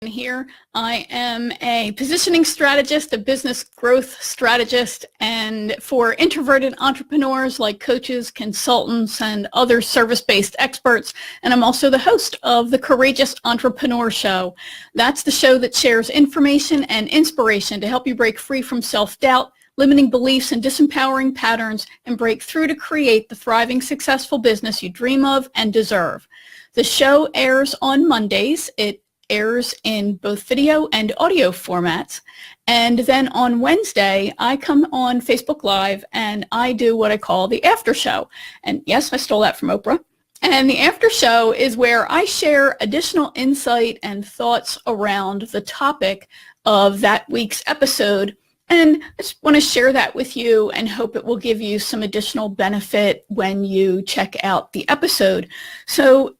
Here. I am a positioning strategist, a business growth strategist, and for introverted entrepreneurs like coaches, consultants, and other service-based experts. And I'm also the host of the Courageous Entrepreneur Show. That's the show that shares information and inspiration to help you break free from self-doubt, limiting beliefs and disempowering patterns, and break through to create the thriving, successful business you dream of and deserve. The show airs on Mondays. It airs in both video and audio formats. And then on Wednesday, I come on Facebook Live and I do what I call the after show. And yes, I stole that from Oprah. And the after show is where I share additional insight and thoughts around the topic of that week's episode. And I just want to share that with you and hope it will give you some additional benefit when you check out the episode. So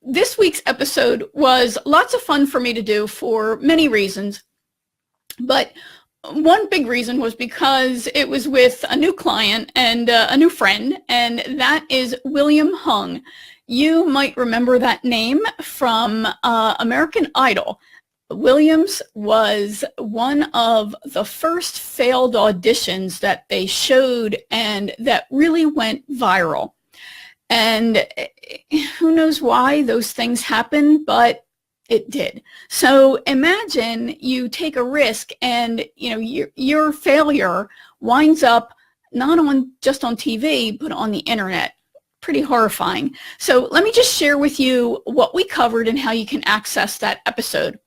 this week's episode was lots of fun for me to do for many reasons, but one big reason was because it was with a new client and a new friend, and that is William Hung. You might remember that name from American Idol. Williams was one of the first failed auditions that they showed and that really went viral. And who knows why those things happen, but it did. So imagine you take a risk and your failure winds up not just on TV, but on the internet. Pretty horrifying. So let me just share with you what we covered and how you can access that episode.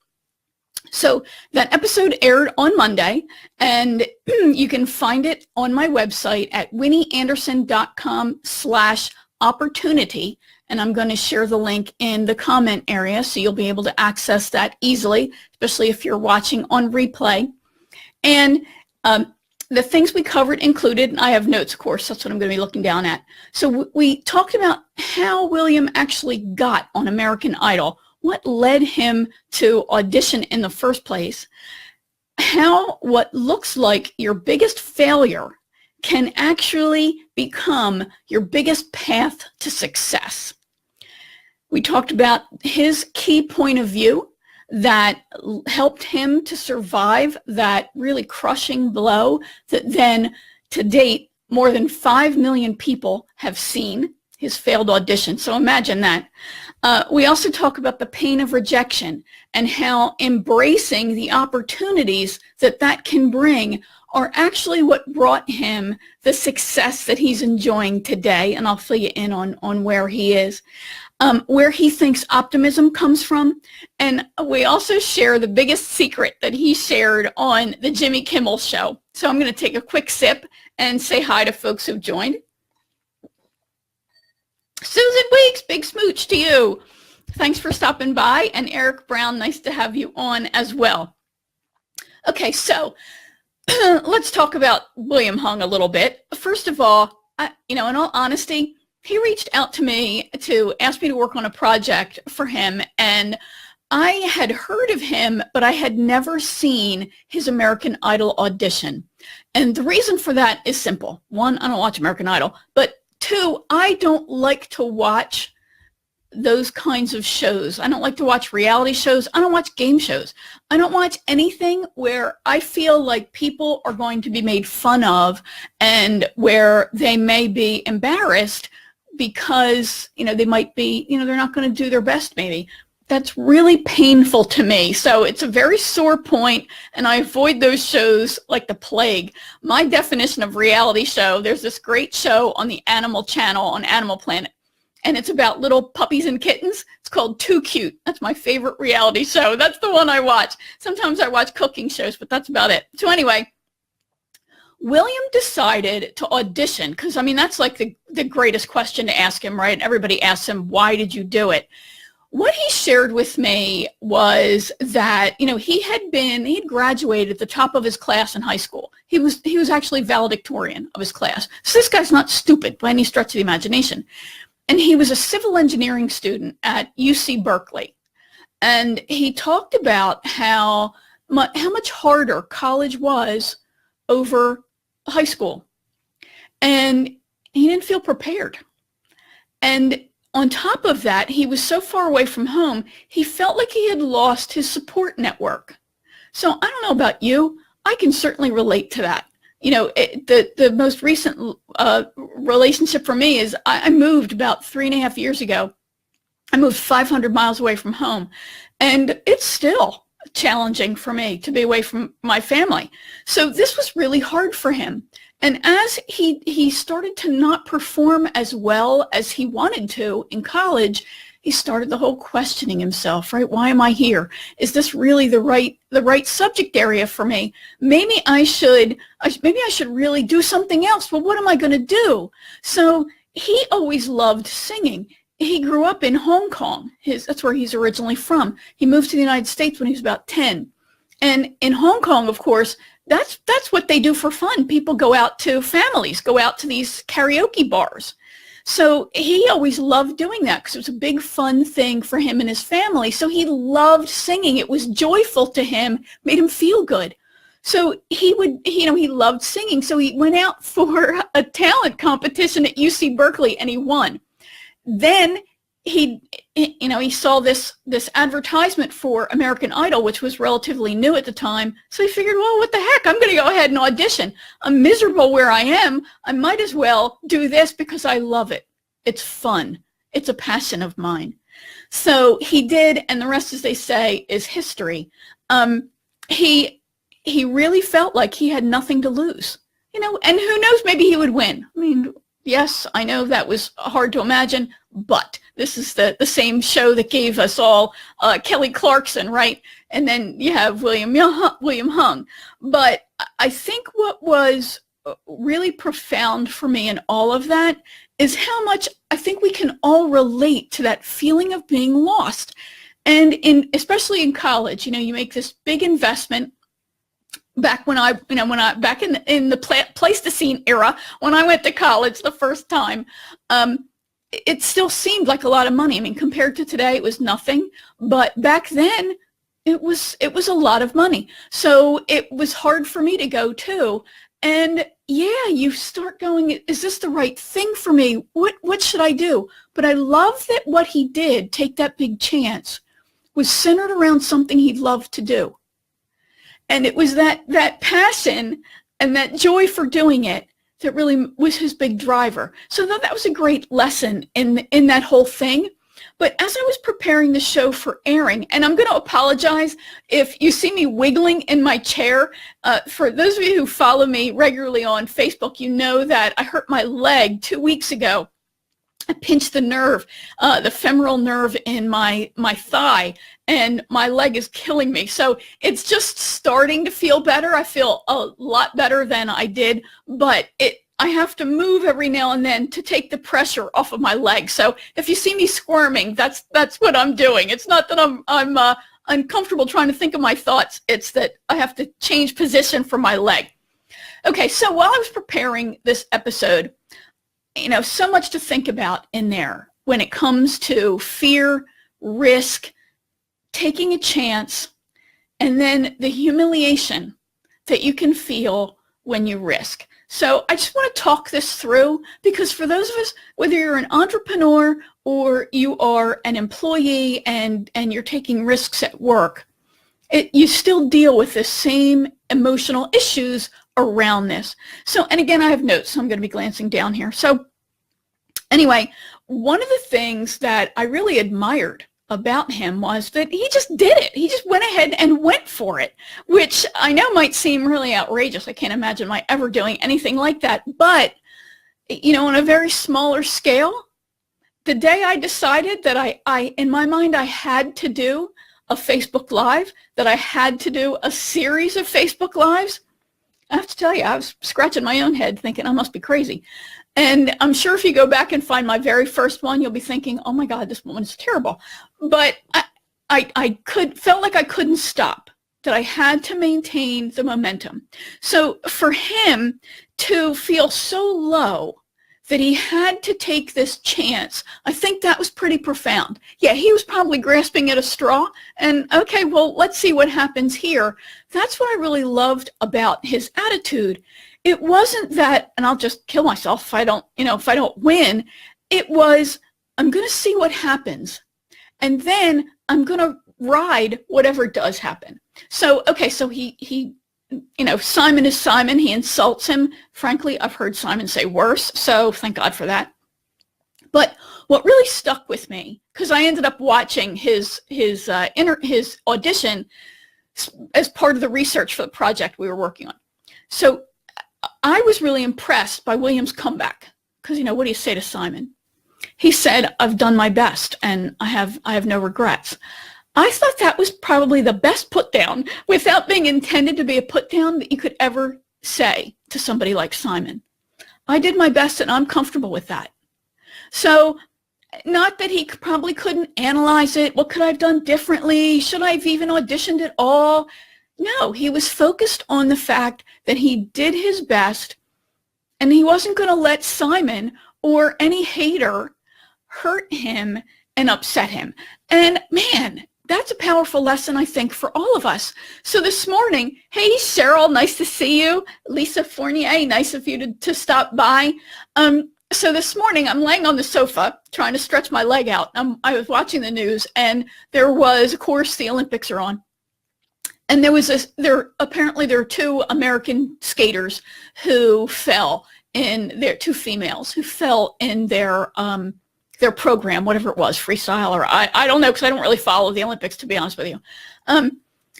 So that episode aired on Monday, and you can find it on my website at winnieanderson.com/opportunity, and I'm going to share the link in the comment area so you'll be able to access that easily, especially if you're watching on replay. And the things we covered included, and I have notes, of course, that's what I'm going to be looking down at. So we talked about how William actually got on American Idol, what led him to audition in the first place, how what looks like your biggest failure can actually become your biggest path to success. We talked about his key point of view that helped him to survive that really crushing blow that then, to date, more than 5 million people have seen his failed audition. So imagine that. We also talk about the pain of rejection and how embracing the opportunities that can bring are actually what brought him the success that he's enjoying today. And I'll fill you in on where he is, where he thinks optimism comes from. And we also share the biggest secret that he shared on the Jimmy Kimmel Show. So I'm going to take a quick sip and say hi to folks who've joined. Susan Weeks, big smooch to you. Thanks for stopping by. And Eric Brown, nice to have you on as well. Okay, so let's talk about William Hung a little bit. First of all, in all honesty, he reached out to me to ask me to work on a project for him. And I had heard of him, but I had never seen his American Idol audition. And the reason for that is simple. One, I don't watch American Idol, but two, I don't like to watch those kinds of shows. I don't like to watch reality shows. I don't watch game shows. I don't watch anything where I feel like people are going to be made fun of and where they may be embarrassed because, they might be, they're not going to do their best maybe. That's really painful to me. So it's a very sore point, and I avoid those shows like the plague. My definition of reality show, there's this great show on the Animal Channel on Animal Planet, and it's about little puppies and kittens. It's called Too Cute. That's my favorite reality show. That's the one I watch. Sometimes I watch cooking shows, but that's about it. So anyway, William decided to audition because, that's like the greatest question to ask him, right? Everybody asks him, why did you do it? What he shared with me was that, he had graduated at the top of his class in high school. He was actually valedictorian of his class. So this guy's not stupid by any stretch of the imagination. And he was a civil engineering student at UC Berkeley. And he talked about how much harder college was over high school. And he didn't feel prepared. And on top of that, he was so far away from home, he felt like he had lost his support network. So I don't know about you. I can certainly relate to that. The most recent relationship for me is I moved about 3.5 years ago. I moved 500 miles away from home, and it's still challenging for me to be away from my family. So this was really hard for him. And as he started to not perform as well as he wanted to in college, he started the whole questioning himself, right? Why am I here? Is this really the right subject area for me? Maybe I should really do something else. Well, what am I going to do? So he always loved singing. He grew up in Hong Kong. That's where he's originally from. He moved to the United States when he was about 10. And in Hong Kong, of course, that's what they do for fun. Families go out to these karaoke bars. So he always loved doing that because it was a big fun thing for him and his family. So he loved singing. It was joyful to him, made him feel good. So he loved singing. So he went out for a talent competition at UC Berkeley and he won. Then he saw this advertisement for American Idol, which was relatively new at the time. So he figured, well, what the heck? I'm going to go ahead and audition. I'm miserable where I am. I might as well do this because I love it. It's fun. It's a passion of mine. So he did, and the rest, as they say, is history. He really felt like he had nothing to lose, and who knows, maybe he would win. I mean, yes, I know that was hard to imagine, but this is the same show that gave us all Kelly Clarkson, right? And then you have William Hung. But I think what was really profound for me in all of that is how much I think we can all relate to that feeling of being lost. And especially in college, you make this big investment. Back when back in the Pleistocene era, when I went to college the first time, it still seemed like a lot of money. I mean, compared to today, it was nothing. But back then, it was a lot of money. So it was hard for me to go too. And yeah, you start going, is this the right thing for me? What should I do? But I love that what he did, take that big chance, was centered around something he loved to do. And it was that passion and that joy for doing it that really was his big driver. So that was a great lesson in that whole thing. But as I was preparing the show for airing, and I'm going to apologize if you see me wiggling in my chair. For those of you who follow me regularly on Facebook, you know that I hurt my leg 2 weeks ago. I pinched the nerve, the femoral nerve in my thigh, and my leg is killing me. So it's just starting to feel better. I feel a lot better than I did, but I have to move every now and then to take the pressure off of my leg. So if you see me squirming, that's what I'm doing. It's not that I'm uncomfortable trying to think of my thoughts. It's that I have to change position for my leg. Okay, so while I was preparing this episode, so much to think about in there when it comes to fear, risk, taking a chance, and then the humiliation that you can feel when you risk. So I just want to talk this through because for those of us, whether you're an entrepreneur or you are an employee and you're taking risks at work, you still deal with the same emotional issues around this. So, and again, I have notes, so I'm going to be glancing down here. So anyway, one of the things that I really admired about him was that he just did it. He just went ahead and went for it, which I know might seem really outrageous. I can't imagine my ever doing anything like that. But, on a very smaller scale, the day I decided that I in my mind, I had to do a Facebook Live, that I had to do a series of Facebook Lives, I have to tell you, I was scratching my own head thinking I must be crazy. And I'm sure if you go back and find my very first one, you'll be thinking, oh my God, this woman is terrible. But I felt like I couldn't stop, that I had to maintain the momentum. So for him to feel so low that he had to take this chance, I think that was pretty profound. Yeah, he was probably grasping at a straw and, okay, well, let's see what happens here. That's what I really loved about his attitude. It wasn't that, and I'll just kill myself if I don't win. It was, I'm going to see what happens. And then I'm going to ride whatever does happen. So, okay, so he Simon is Simon. He insults him. Frankly, I've heard Simon say worse, so thank God for that. But what really stuck with me, because I ended up watching his audition as part of the research for the project we were working on. So I was really impressed by William's comeback, because, what do you say to Simon? He said, "I've done my best and I have no regrets." I thought that was probably the best put down, without being intended to be a put down, that you could ever say to somebody like Simon. I did my best and I'm comfortable with that. So, not that he probably couldn't analyze it. What could I have done differently? Should I have even auditioned at all? No, he was focused on the fact that he did his best, and he wasn't going to let Simon or any hater hurt him and upset him. And man, that's a powerful lesson, I think, for all of us. So this morning, hey, Cheryl, nice to see you. Lisa Fournier, nice of you to stop by. So this morning, I'm laying on the sofa trying to stretch my leg out. I was watching the news, and there was, of course, the Olympics are on. And apparently there are two American skaters who fell two females who fell in their program, whatever it was, freestyle, or I don't know, because I don't really follow the Olympics, to be honest with you.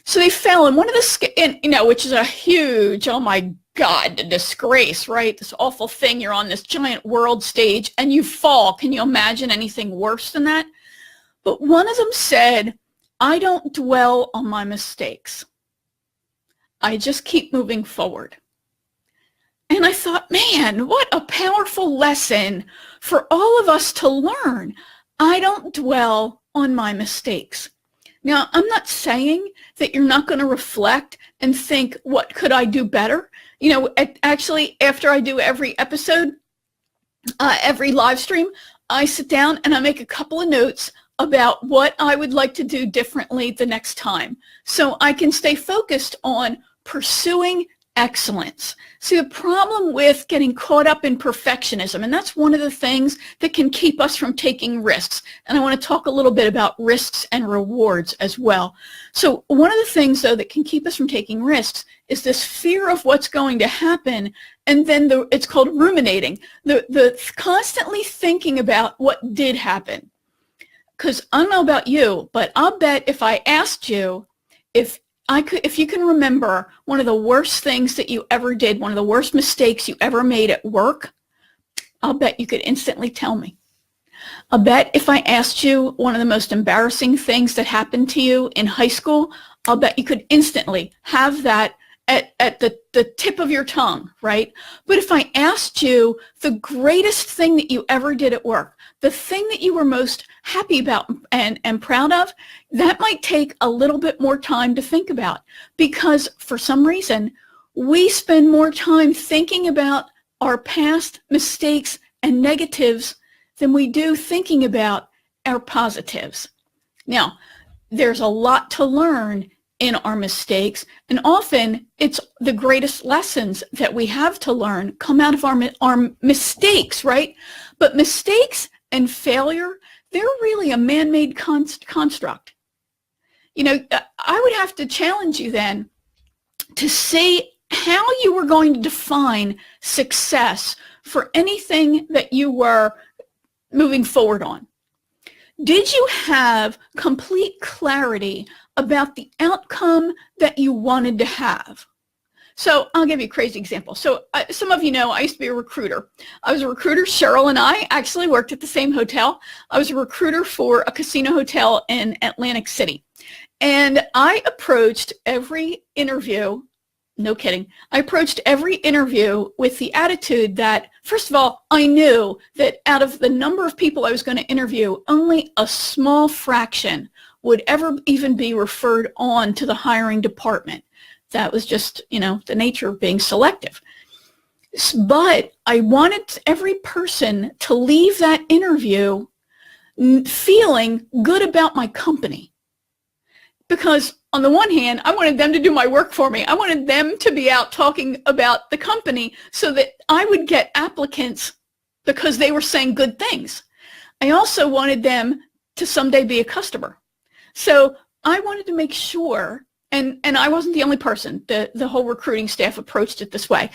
So they fell, and one of the, which is a huge, oh my God, the disgrace, right? This awful thing. You're on this giant world stage and you fall. Can you imagine anything worse than that? But one of them said, "I don't dwell on my mistakes. I just keep moving forward." And I thought, man, what a powerful lesson for all of us to learn. I don't dwell on my mistakes. Now, I'm not saying that you're not going to reflect and think, what could I do better? Actually, after I do every episode, every live stream, I sit down and I make a couple of notes about what I would like to do differently the next time, so I can stay focused on pursuing excellence. See, the problem with getting caught up in perfectionism, and that's one of the things that can keep us from taking risks. And I want to talk a little bit about risks and rewards as well. So one of the things, though, that can keep us from taking risks is this fear of what's going to happen. And then it's called ruminating, the constantly thinking about what did happen. Because I don't know about you, but I'll bet if I asked you if you can remember one of the worst things that you ever did, one of the worst mistakes you ever made at work, I'll bet you could instantly tell me. I'll bet if I asked you one of the most embarrassing things that happened to you in high school, I'll bet you could instantly have that at the tip of your tongue, right? But if I asked you the greatest thing that you ever did at work, the thing that you were most happy about and proud of, that might take a little bit more time to think about, because for some reason, we spend more time thinking about our past mistakes and negatives than we do thinking about our positives. Now, there's a lot to learn in our mistakes, and often it's the greatest lessons that we have to learn come out of our mistakes, right? But mistakes and failure, they're really a man-made construct. I would have to challenge you then to see how you were going to define success for anything that you were moving forward on. Did you have complete clarity about the outcome that you wanted to have? So I'll give you a crazy example. So some of you know I used to be a recruiter. I was a recruiter. Cheryl and I actually worked at the same hotel. I was a recruiter for a casino hotel in Atlantic City. And I approached every interview, no kidding, I approached every interview with the attitude that, first of all, I knew that out of the number of people I was going to interview, only a small fraction would ever even be referred on to the hiring department. That was just, the nature of being selective. But I wanted every person to leave that interview feeling good about my company. Because on the one hand, I wanted them to do my work for me. I wanted them to be out talking about the company so that I would get applicants because they were saying good things. I also wanted them to someday be a customer. So I wanted to make sure, and I wasn't the only person, the whole recruiting staff approached it this way.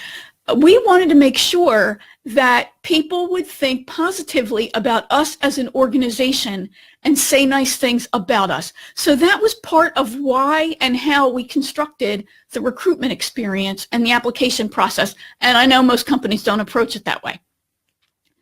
We wanted to make sure that people would think positively about us as an organization and say nice things about us. So that was part of why and how we constructed the recruitment experience and the application process. And I know most companies don't approach it that way.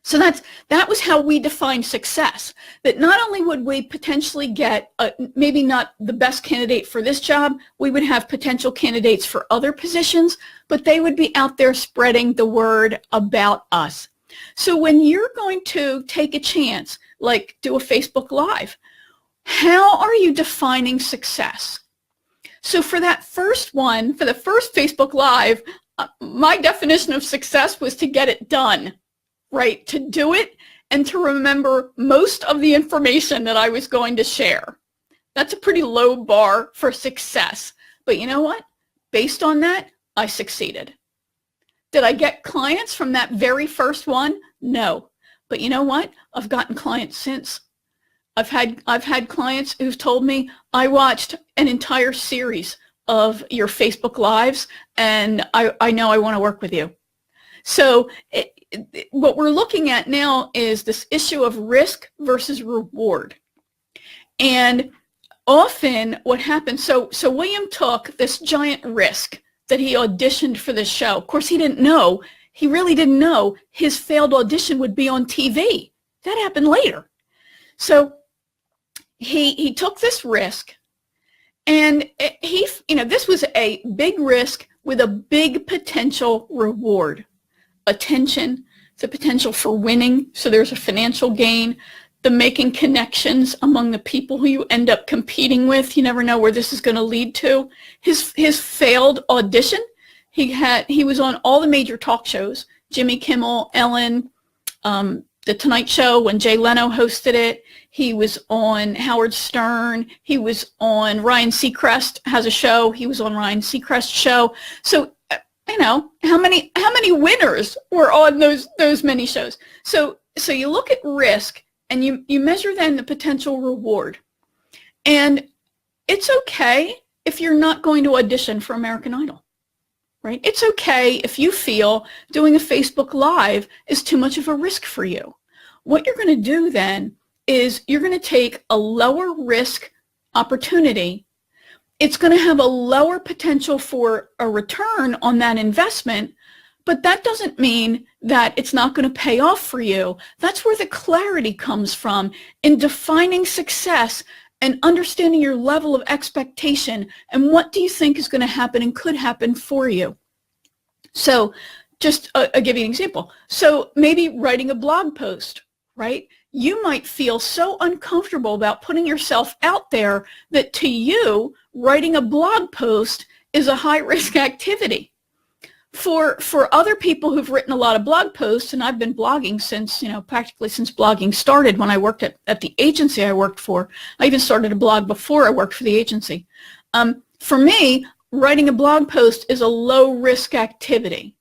So that was how we defined success, that not only would we potentially get maybe not the best candidate for this job, we would have potential candidates for other positions, but they would be out there spreading the word about us. So when you're going to take a chance, like do a Facebook Live, how are you defining success? So for that first one, for the first Facebook Live, my definition of success was to get it done. Right, to do it and to remember most of the information that I was going to share. That's a pretty low bar for success. But you know what? Based on that, I succeeded. Did I get clients from that very first one? No. But you know what? I've gotten clients since. I've had clients who've told me, I watched an entire series of your Facebook Lives and I know I want to work with you. So what we're looking at now is this issue of risk versus reward. And often what happens, so William took this giant risk that he auditioned for this show. Of course, he really didn't know his failed audition would be on TV. That happened later. So he took this risk, and this was a big risk with a big potential reward. Attention, the potential for winning, so there's a financial gain, the making connections among the people who you end up competing with. You never know where this is going to lead to. His failed audition, he was on all the major talk shows, Jimmy Kimmel, Ellen, The Tonight Show when Jay Leno hosted it. He was on Howard Stern. He was on Ryan Seacrest has a show. He was on Ryan Seacrest's show. So how many winners were on those many shows? So you look at risk and you measure then the potential reward. And it's okay if you're not going to audition for American Idol, right? It's okay if you feel doing a Facebook Live is too much of a risk for you. What you're going to do then is you're going to take a lower risk opportunity. It's going to have a lower potential for a return on that investment, but that doesn't mean that it's not going to pay off for you. That's where the clarity comes from in defining success and understanding your level of expectation and what do you think is going to happen and could happen for you. So just I'll give you an example. So maybe writing a blog post, right? You might feel so uncomfortable about putting yourself out there that to you, writing a blog post is a high-risk activity. For other people who've written a lot of blog posts, and I've been blogging since, practically since blogging started when I worked at the agency I worked for. I even started a blog before I worked for the agency. For me, writing a blog post is a low-risk activity.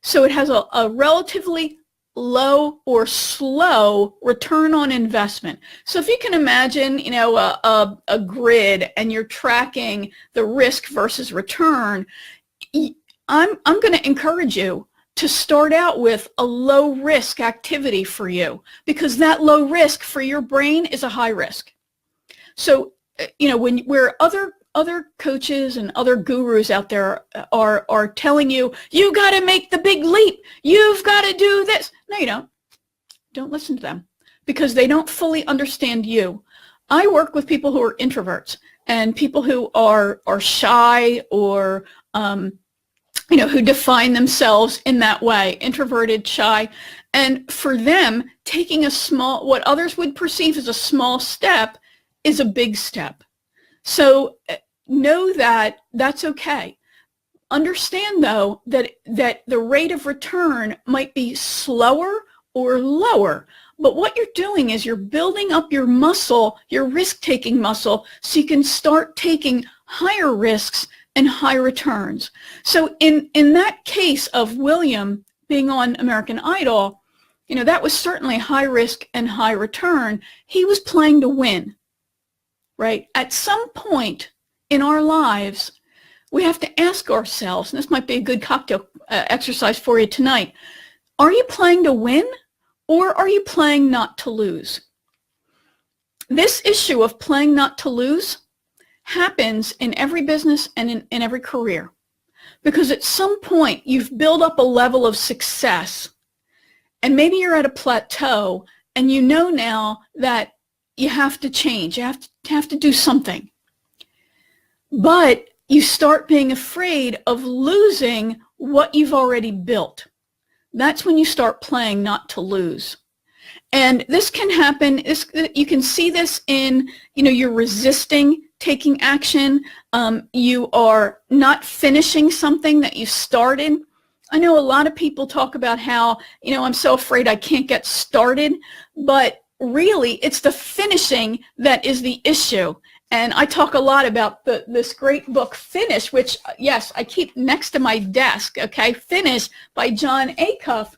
So it has a relatively low or slow return on investment. So if you can imagine, a grid and you're tracking the risk versus return, I'm going to encourage you to start out with a low risk activity for you because that low risk for your brain is a high risk. So, where other coaches and other gurus out there are telling you, you got to make the big leap. You've got to do this. No, you don't. Don't listen to them because they don't fully understand you. I work with people who are introverts and people who are shy or, who define themselves in that way, introverted, shy. And for them, taking what others would perceive as a small step is a big step. So know that that's okay. Understand, though, that the rate of return might be slower or lower. But what you're doing is you're building up your muscle, your risk-taking muscle, so you can start taking higher risks and high returns. So in that case of William being on American Idol, that was certainly high risk and high return. He was playing to win, right? At some point in our lives, we have to ask ourselves, and this might be a good cocktail exercise for you tonight, are you playing to win or are you playing not to lose? This issue of playing not to lose happens in every business and in every career, because at some point you've built up a level of success and maybe you're at a plateau and you know now that you have to change, you have to do something. But you start being afraid of losing what you've already built. That's when you start playing not to lose. And this can happen, you can see this in, you're resisting taking action. You are not finishing something that you started. I know a lot of people talk about how, I'm so afraid I can't get started, but really it's the finishing that is the issue. And I talk a lot about this great book, Finish, which, yes, I keep next to my desk, okay? Finish by John Acuff.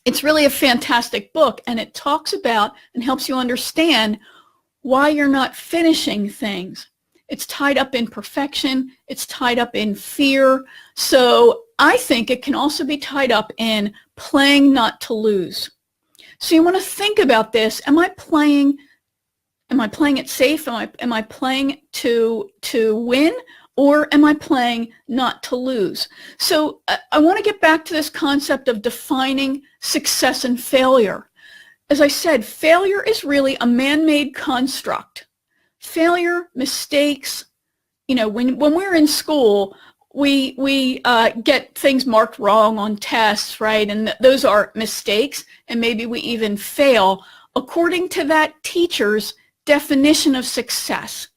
It's really a fantastic book, and it talks about and helps you understand why you're not finishing things. It's tied up in perfection. It's tied up in fear. So I think it can also be tied up in playing not to lose. So you want to think about this. Am I playing it safe? Am I playing to win? Or am I playing not to lose? So I want to get back to this concept of defining success and failure. As I said, failure is really a man-made construct. Failure, mistakes, when we're in school, we get things marked wrong on tests, right? And those are mistakes, and maybe we even fail according to that teacher's definition of success.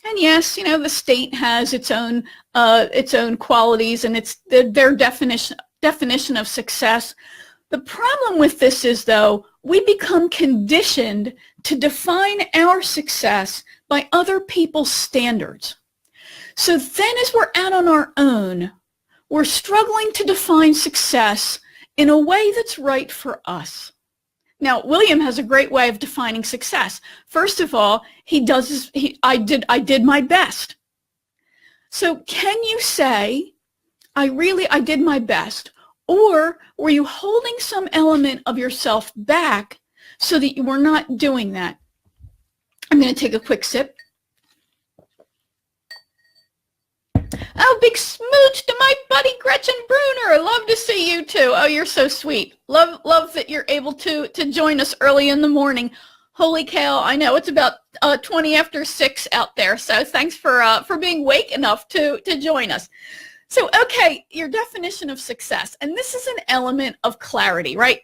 And yes, the state has its own qualities and it's their definition of success. The problem with this is, though, we become conditioned to define our success by other people's standards. So then as we're out on our own, we're struggling to define success in a way that's right for us. Now, William has a great way of defining success. First of all, I did my best. So can you say, I did my best? Or were you holding some element of yourself back so that you were not doing that? I'm going to take a quick sip. Oh, big smooch to my buddy Gretchen Bruner. I love to see you too. Oh, you're so sweet. Love that you're able to join us early in the morning. Holy cow, I know it's about 20 after 6 out there. So thanks for being awake enough to join us. So, okay, your definition of success. And this is an element of clarity, right?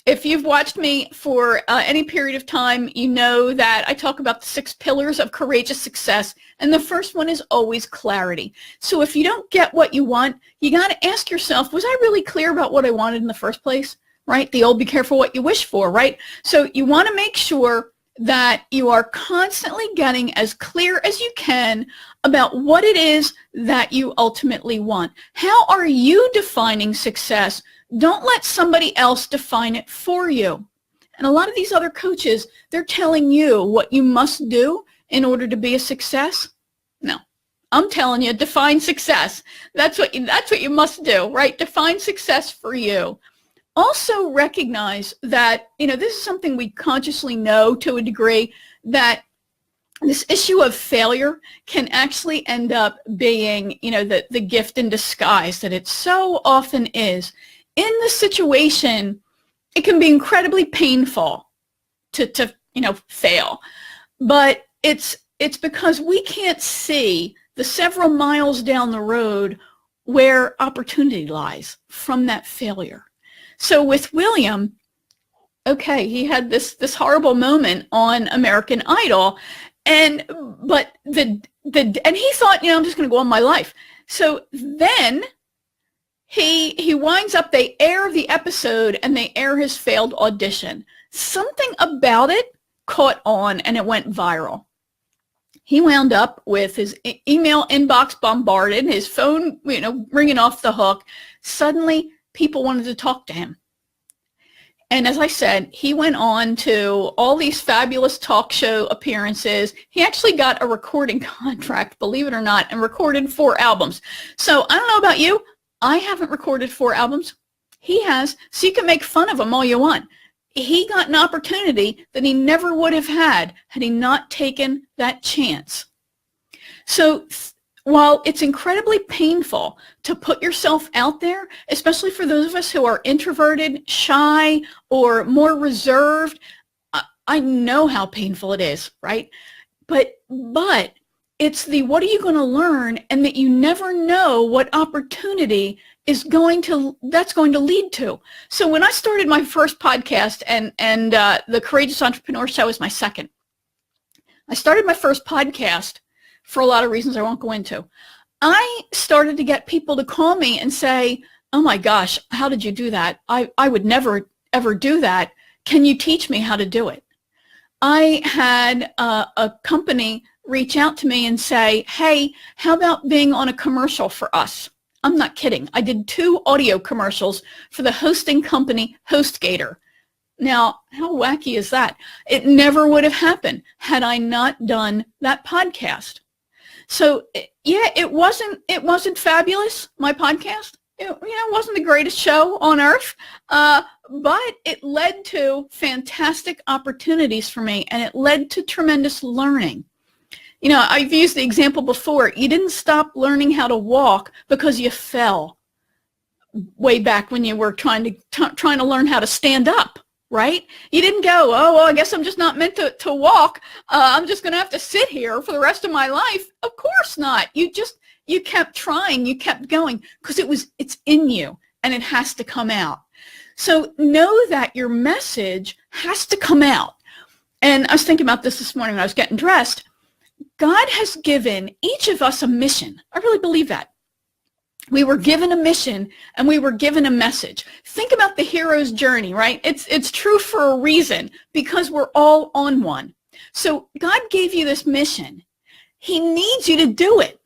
If you've watched me for any period of time, you know that I talk about the 6 pillars of courageous success, and the first one is always clarity. So if you don't get what you want, you got to ask yourself, was I really clear about what I wanted in the first place, right? The old be careful what you wish for, right? So you want to make sure that you are constantly getting as clear as you can about what it is that you ultimately want. How are you defining success? Don't let somebody else define it for you. And a lot of these other coaches, they're telling you what you must do in order to be a success. No, I'm telling you, define success. That's what you must do, right? Define success for you. Also recognize that, this is something we consciously know to a degree, that this issue of failure can actually end up being, the gift in disguise that it so often is. In the situation, it can be incredibly painful to fail, but it's because we can't see the several miles down the road where opportunity lies from that failure. So with William, okay, he had this horrible moment on American Idol, and he thought, I'm just going to go on my life. So then he winds up, they air the episode and they air his failed audition. Something about it caught on and it went viral. He wound up with his email inbox bombarded, his phone, ringing off the hook. Suddenly, people wanted to talk to him. And as I said, he went on to all these fabulous talk show appearances. He actually got a recording contract, believe it or not, and recorded 4 albums. So I don't know about you. I haven't recorded 4 albums. He has, so you can make fun of him all you want. He got an opportunity that he never would have had he not taken that chance. So while it's incredibly painful to put yourself out there, especially for those of us who are introverted, shy, or more reserved, I know how painful it is, right? But it's the what are you going to learn, and that you never know what opportunity that's going to lead to. So when I started my first podcast, and the Courageous Entrepreneur Show is my second, I started my first podcast for a lot of reasons I won't go into. I started to get people to call me and say, oh my gosh, how did you do that? I would never, ever do that. Can you teach me how to do it? I had a company reach out to me and say, hey, how about being on a commercial for us? I'm not kidding. I did 2 audio commercials for the hosting company HostGator. Now, how wacky is that? It never would have happened had I not done that podcast. So yeah, it wasn't fabulous, my podcast. It wasn't the greatest show on earth, but it led to fantastic opportunities for me, and it led to tremendous learning. I've used the example before. You didn't stop learning how to walk because you fell way back when you were trying to learn how to stand up. Right? You didn't go, oh, well, I guess I'm just not meant to walk. I'm just going to have to sit here for the rest of my life. Of course not. You kept trying. You kept going because it's in you, and it has to come out. So know that your message has to come out. And I was thinking about this morning when I was getting dressed. God has given each of us a mission. I really believe that. We were given a mission, and we were given a message. Think about the hero's journey, right? It's true for a reason, because we're all on one. So God gave you this mission. He needs you to do it.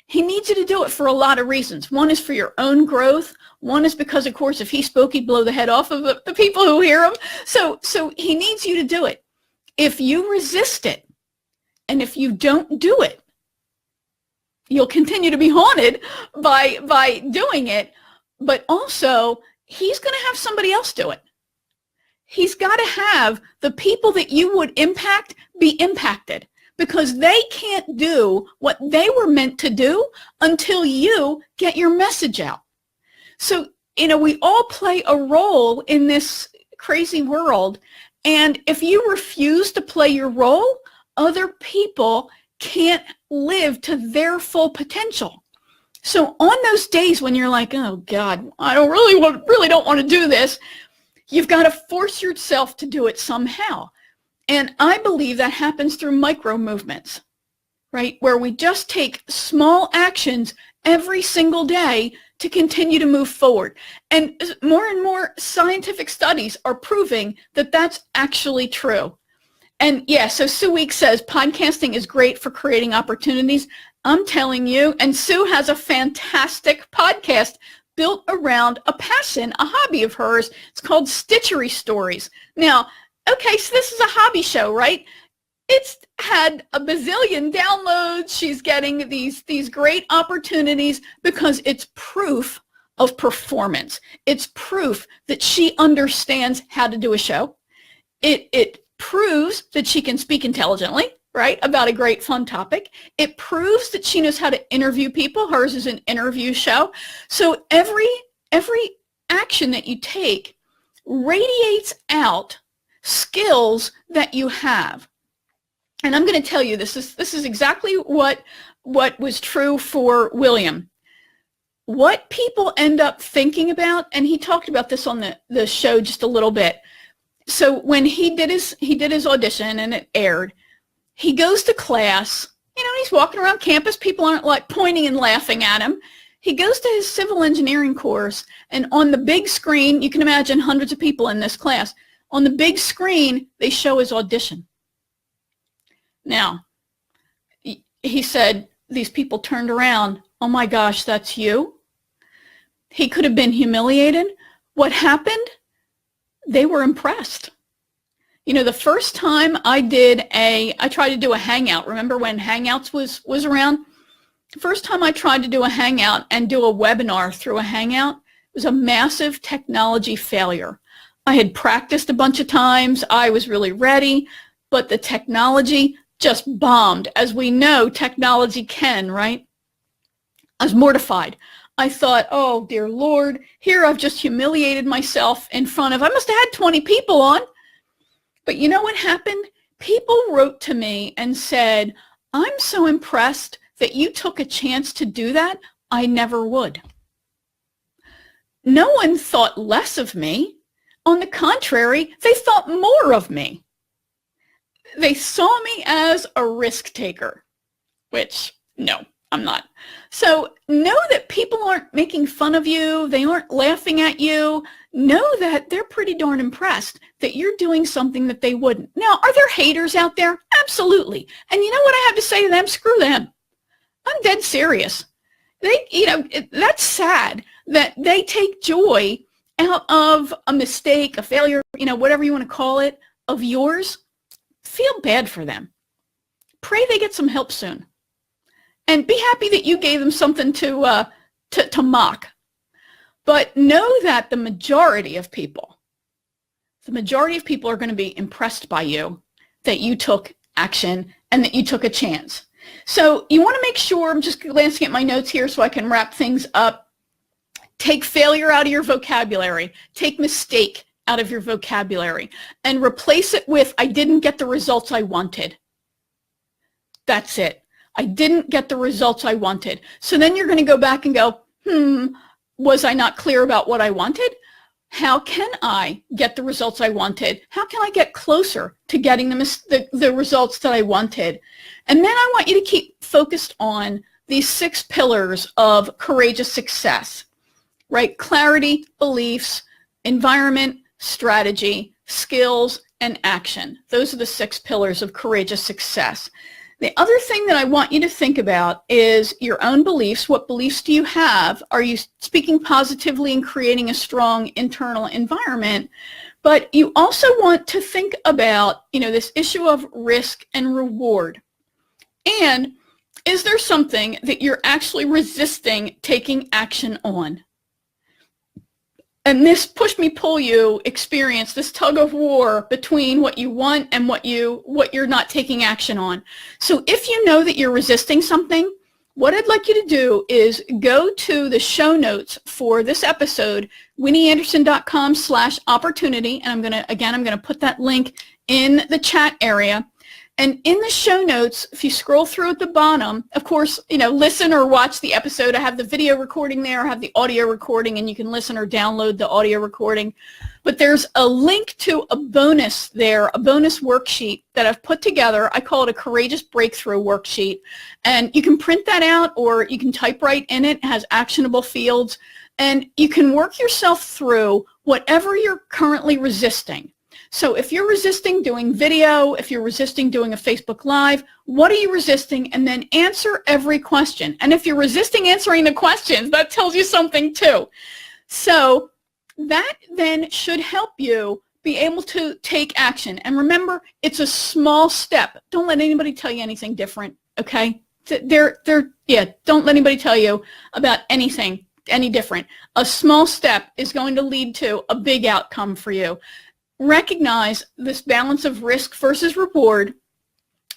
He needs you to do it for a lot of reasons. One is for your own growth. One is because, of course, if he spoke, he'd blow the head off of the people who hear him. So he needs you to do it. If you resist it, and if you don't do it, you'll continue to be haunted by doing it, but also he's going to have somebody else do it. He's got to have the people that you would impact be impacted, because they can't do what they were meant to do until you get your message out. So, we all play a role in this crazy world, and if you refuse to play your role, other people can't live to their full potential. So on those days when you're like, oh God, I really don't want to do this, you've got to force yourself to do it somehow. And I believe that happens through micro movements, right? Where we just take small actions every single day to continue to move forward. And more scientific studies are proving that that's actually true. And yeah, so Sue Weeks says, podcasting is great for creating opportunities. I'm telling you, and Sue has a fantastic podcast built around a passion, a hobby of hers. It's called Stitchery Stories. Now, okay, so this is a hobby show, right? It's had a bazillion downloads. She's getting these great opportunities because it's proof of performance. It's proof that she understands how to do a show. It proves that she can speak intelligently, right, about a great fun topic. It proves that she knows how to interview people. Hers is an interview show. So every action that you take radiates out skills that you have. And I'm going to tell you, this is exactly what was true for William. What people end up thinking about, and he talked about this on the show just a little bit. So when he did his audition and it aired, he goes to class, he's walking around campus. People aren't like pointing and laughing at him. He goes to his civil engineering course, and on the big screen, you can imagine hundreds of people in this class. On the big screen, they show his audition. Now, he said, these people turned around. Oh my gosh, that's you? He could have been humiliated. What happened? they were impressed. You know, the first time I tried to do a Hangout. Remember when Hangouts was around? The first time I tried to do a Hangout and do a webinar through a Hangout, it was a massive technology failure. I had practiced a bunch of times. I was really ready, but the technology just bombed. As we know, technology can, right? I was mortified. I thought, oh, dear Lord, here I've just humiliated myself in front of, I must have had 20 people on. But you know what happened? People wrote to me and said, I'm so impressed that you took a chance to do that. I never would. No one thought less of me. On the contrary, they thought more of me. They saw me as a risk taker, which, no, I'm not. So know that people aren't making fun of you. They aren't laughing at you. Know that they're pretty darn impressed that you're doing something that they wouldn't. Now, are there haters out there? Absolutely. And you know what I have to say to them? Screw them. I'm dead serious. That's sad that they take joy out of a mistake, a failure, whatever you want to call it, of yours. Feel bad for them. Pray they get some help soon. And be happy that you gave them something to mock. But know that the majority of people are going to be impressed by you, that you took action and that you took a chance. So you want to make sure, I'm just glancing at my notes here so I can wrap things up. Take failure out of your vocabulary. Take mistake out of your vocabulary and replace it with, I didn't get the results I wanted. That's it. I didn't get the results I wanted. So then you're going to go back and go, was I not clear about what I wanted? How can I get the results I wanted? How can I get closer to getting the results that I wanted? And then I want you to keep focused on these 6 pillars of courageous success, right? Clarity, beliefs, environment, strategy, skills, and action. Those are the 6 pillars of courageous success. The other thing that I want you to think about is your own beliefs. What beliefs do you have? Are you speaking positively and creating a strong internal environment? But you also want to think about, this issue of risk and reward. And is there something that you're actually resisting taking action on? And this push me pull you experience, this tug of war between what you want and what you're not taking action on. So if you know that you're resisting something, what I'd like you to do is go to the show notes for this episode, winnieanderson.com/opportunity. And I'm going to put that link in the chat area. And in the show notes, if you scroll through at the bottom, of course, listen or watch the episode. I have the video recording there. I have the audio recording, and you can listen or download the audio recording. But there's a link to a bonus there, a bonus worksheet that I've put together. I call it a Courageous Breakthrough Worksheet. And you can print that out, or you can type right in it. It has actionable fields. And you can work yourself through whatever you're currently resisting. So if you're resisting doing video, if you're resisting doing a Facebook Live, what are you resisting? And then answer every question. And if you're resisting answering the questions, that tells you something too. So that then should help you be able to take action. And remember, it's a small step. Don't let anybody tell you anything different, okay? Don't let anybody tell you about anything any different. A small step is going to lead to a big outcome for you. Recognize this balance of risk versus reward,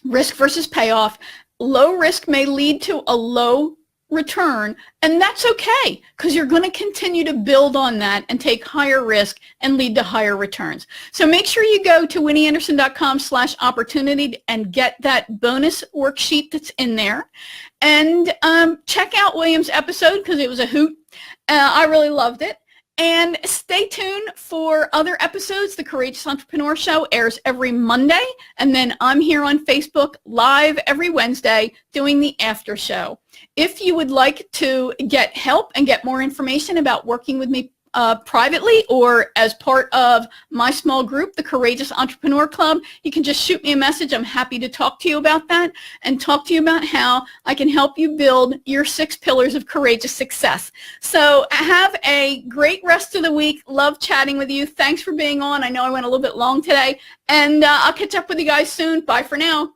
risk versus payoff. Low risk may lead to a low return, and that's okay because you're going to continue to build on that and take higher risk and lead to higher returns. So make sure you go to winnieanderson.com/opportunity and get that bonus worksheet that's in there. And check out William's episode because it was a hoot. I really loved it. And stay tuned for other episodes. The Courageous Entrepreneur Show airs every Monday, and then I'm here on Facebook live every Wednesday doing the after show. If you would like to get help and get more information about working with me privately or as part of my small group, the Courageous Entrepreneur Club, you can just shoot me a message. I'm happy to talk to you about that and talk to you about how I can help you build your 6 pillars of courageous success. So have a great rest of the week. Love chatting with you. Thanks for being on. I know I went a little bit long today, and I'll catch up with you guys soon. Bye for now.